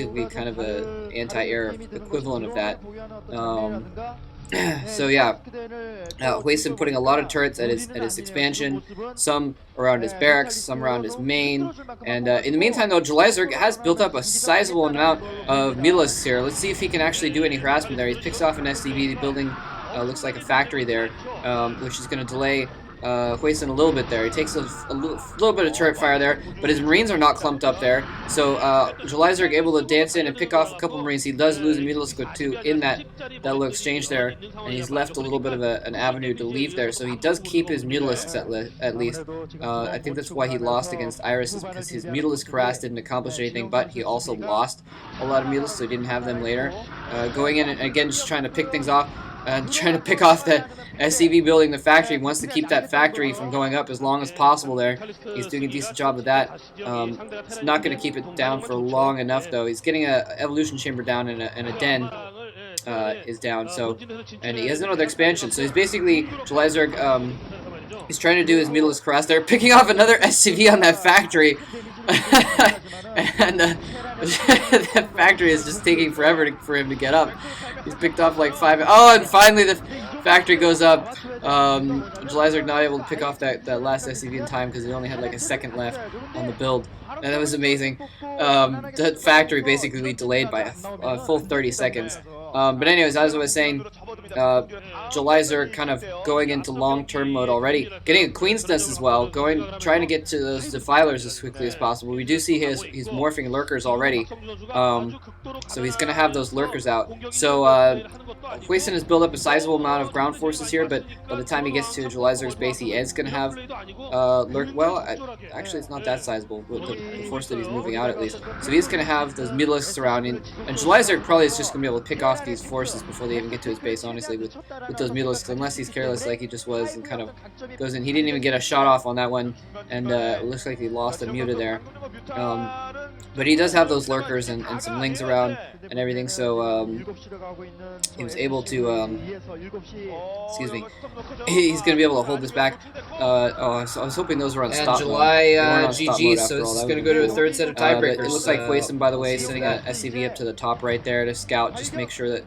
basically kind of a anti-air equivalent of that. So yeah, Hwasin putting a lot of turrets at his expansion, some around his barracks, some around his main, and in the meantime though, Zerg has built up a sizable amount of Milas here. Let's see if he can actually do any harassment there. He picks off an SCV building, looks like a factory there, which is going to delay Hwasin a little bit there. He takes a little bit of turret fire there, but his Marines are not clumped up there. So Zerg able to dance in and pick off a couple Marines. He does lose a Mutalisk too in that little exchange there, and he's left a little bit of an avenue to leave there. So he does keep his Mutalisks at least. I think that's why he lost against Iris, is because his Mutalisk harass didn't accomplish anything, but he also lost a lot of Mutalisks, so he didn't have them later. Going in and again just trying to pick things off. Trying to pick off the SCV building the factory. He wants to keep that factory from going up as long as possible there. He's doing a decent job of that. It's not going to keep it down for long enough, though. He's getting an evolution chamber down and a den is down. So, and he has another expansion. So he's basically, Zerg, he's trying to do his Mutalisk harass there, picking off another SCV on that factory. And that factory is just taking forever for him to get up. He's picked off like 5. Oh, and finally the factory goes up. Zerg not able to pick off that last SCV in time because he only had like a second left on the build. And that was amazing. That factory basically delayed by a full 30 seconds. But anyways, as I was saying, Zerg kind of going into long-term mode already, getting a Queen's Nest as well, trying to get to those defilers as quickly as possible. We do see he's morphing lurkers already, so he's going to have those lurkers out. So Hwasin has built up a sizable amount of ground forces here, but by the time he gets to Zerg's base, he is going to have actually it's not that sizable, the force that he's moving out at least. So he's going to have those Mutalisks surrounding, and Zerg probably is just going to be able to pick off these forces before they even get to his base, honestly, with those Mutalisks, unless he's careless like he just was and kind of goes in. He didn't even get a shot off on that one, and it looks like he lost a Muta there. But he does have those lurkers and some lings around and everything, so he was able to, excuse me, he's going to be able to hold this back. I was hoping those were on stop mode. July GG, so this is going to go to a third set of tiebreakers. It looks like Hwasin, by the way, sending an SCV up to the top right there to scout, just to make sure that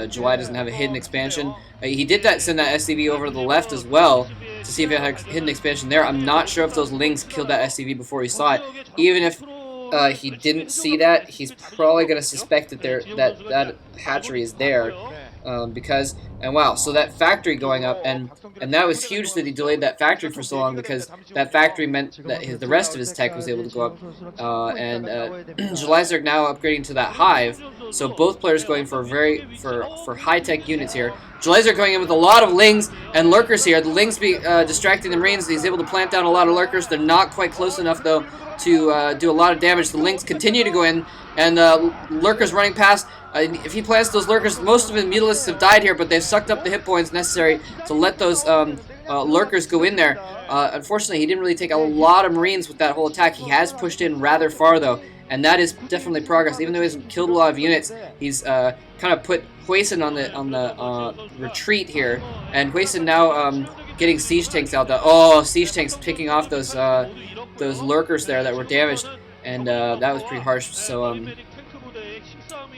July doesn't have a hidden expansion. He did send that SCV over to the left as well to see if it had a hidden expansion there. I'm not sure if those lings killed that SCV before he saw it. Even if he didn't see that, he's probably going to suspect that that hatchery is there. Because, and wow, so that factory going up, and that was huge that he delayed that factory for so long, because that factory meant that the rest of his tech was able to go up, and Zerg now upgrading to that hive, so both players going for high-tech units here. Zerg going in with a lot of lings and lurkers here. The lings be distracting the Marines. He's able to plant down a lot of lurkers. They're not quite close enough, though, to do a lot of damage. The lings continue to go in, and lurkers running past. If he plants those lurkers, most of his Mutalisks have died here, but they've sucked up the hit points necessary to let those lurkers go in there. Unfortunately, he didn't really take a lot of Marines with that whole attack. He has pushed in rather far, though, and that is definitely progress. Even though he hasn't killed a lot of units, he's kind of put Hwasin on the retreat here, and Hwasin now getting siege tanks out. Siege tanks picking off those lurkers there that were damaged, and that was pretty harsh. So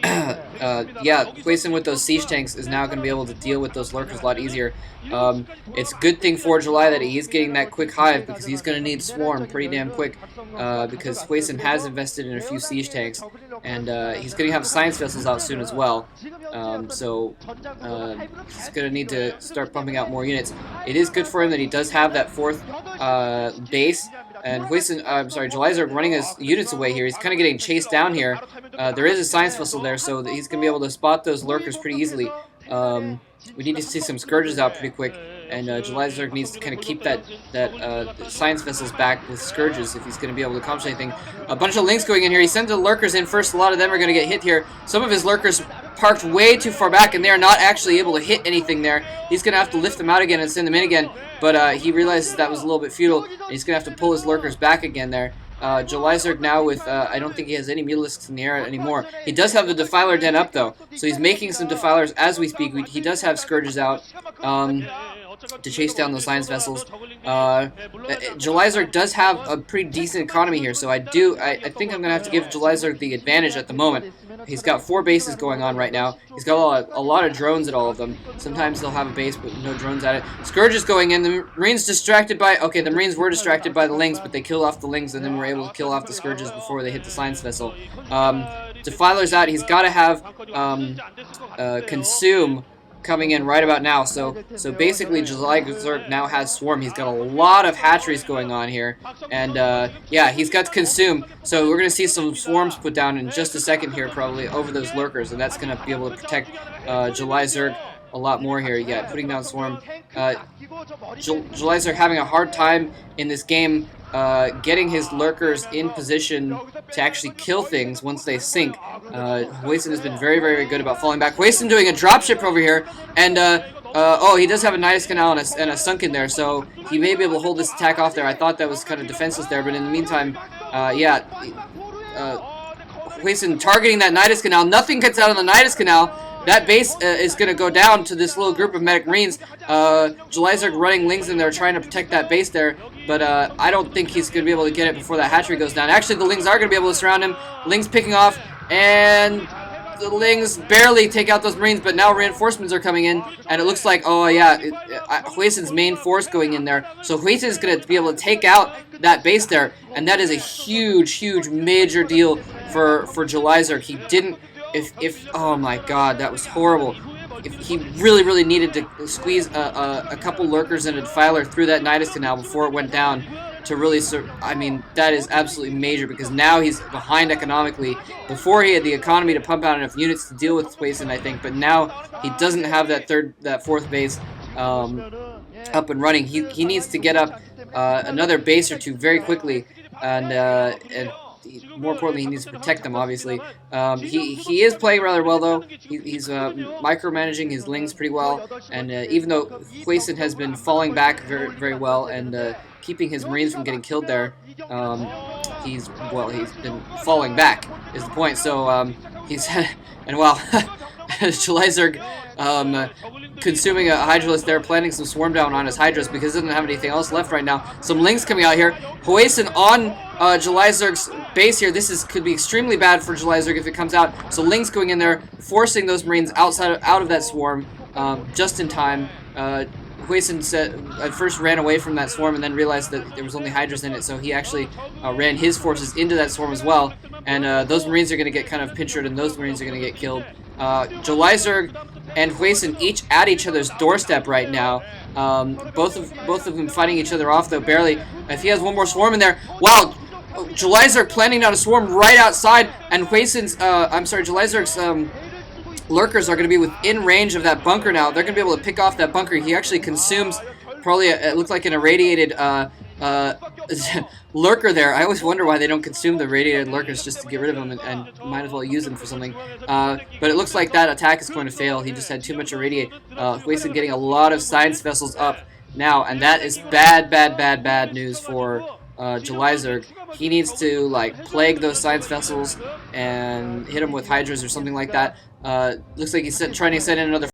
yeah, Hwasin with those siege tanks is now going to be able to deal with those lurkers a lot easier. It's a good thing for July that he is getting that quick hive, because he's going to need swarm pretty damn quick, because Hwasin has invested in a few siege tanks, and he's going to have science vessels out soon as well. So he's going to need to start pumping out more units. It is good for him that he does have that fourth base. And Hwasin, Zerg running his units away here. He's kind of getting chased down here. There is a science vessel there, so he's going to be able to spot those lurkers pretty easily. We need to see some scourges out pretty quick, and Zerg needs to kind of keep that science vessels back with scourges if he's going to be able to accomplish anything. A bunch of lings going in here. He sent the lurkers in first. A lot of them are going to get hit here. Some of his lurkers parked way too far back, and they are not actually able to hit anything there. He's going to have to lift them out again and send them in again, but he realizes that was a little bit futile, and he's going to have to pull his lurkers back again there. Zerg now with, I don't think he has any Mutalisks in the air anymore. He does have the Defiler Den up, though, so he's making some Defilers as we speak. He does have Scourges out. to chase down those science vessels. Zerg does have a pretty decent economy here, so I think I'm gonna have to give Zerg the advantage at the moment. He's got 4 bases going on right now. He's got a lot of drones at all of them. Sometimes they'll have a base, but no drones at it. Scourge is going in. The Marines distracted by... Okay, the Marines were distracted by the Lings, but they killed off the Lings, and then were able to kill off the Scourges before they hit the science vessel. Defiler's out. He's got to have Consume coming in right about now. So basically, Zerg now has Swarm. He's got a lot of hatcheries going on here. And, yeah, he's got Consume. So we're going to see some Swarms put down in just a second here, probably, over those Lurkers. And that's going to be able to protect Zerg a lot more here. Yeah, putting down Swarm. Zerg having a hard time in this game getting his Lurkers in position to actually kill things once they sink. Hwasin has been very, very good about falling back. Hwasin doing a dropship over here, and oh, he does have a Nidus Canal and a Sunken there, so he may be able to hold this attack off there. I thought that was kind of defenseless there, but in the meantime, yeah, Hwasin targeting that Nidus Canal. Nothing gets out of the Nidus Canal. That base is going to go down to this little group of medic Marines. Zerg running Lings in there trying to protect that base there. But I don't think he's going to be able to get it before that hatchery goes down. Actually, the Lings are going to be able to surround him. Lings picking off. And the Lings barely take out those Marines. But now reinforcements are coming in. And it looks like, oh yeah, Hwasin's main force going in there. So Hwasin is going to be able to take out that base there. And that is a huge, huge, major deal for Zerg. He didn't... oh my god, that was horrible. If he really, really needed to squeeze a couple Lurkers and a Defiler through that Nidus Canal before it went down to really, I mean, that is absolutely major because now he's behind economically. Before he had the economy to pump out enough units to deal with Hwasin, I think, but now he doesn't have that fourth base up and running. He needs to get up another base or two very quickly, and more importantly, he needs to protect them, obviously. He is playing rather well, though. He's micromanaging his Lings pretty well, and even though Hwasin has been falling back very, very well and keeping his Marines from getting killed there, he's been falling back, is the point. So, he's... and well, Zerg consuming a Hydralisk there, planting some Swarm down on his Hydras because he doesn't have anything else left right now. Some Lings coming out here. Hwasin on Zerg's base here. This could be extremely bad for Zerg if it comes out. So Lings going in there, forcing those Marines out of that Swarm just in time. Hwasin at first ran away from that Swarm and then realized that there was only Hydras in it, so he actually ran his forces into that Swarm as well. And those Marines are going to get kind of pinchered, and those Marines are going to get killed. Zerg and Hwasin each at each other's doorstep right now. Both of them fighting each other off, though, barely. If he has one more Swarm in there, wow! Zerg planning down a Swarm right outside, and Hwasin's, Zerg's Lurkers are going to be within range of that bunker now. They're going to be able to pick off that bunker. He actually consumes probably, it looked like an irradiated Lurker there. I always wonder why they don't consume the radiated Lurkers just to get rid of them and might as well use them for something. But it looks like that attack is going to fail. He just had too much irradiate. Hwasin getting a lot of science vessels up now, and that is bad news for Zerg. He needs to like plague those science vessels and hit them with Hydras or something like that. Looks like he's trying to send in another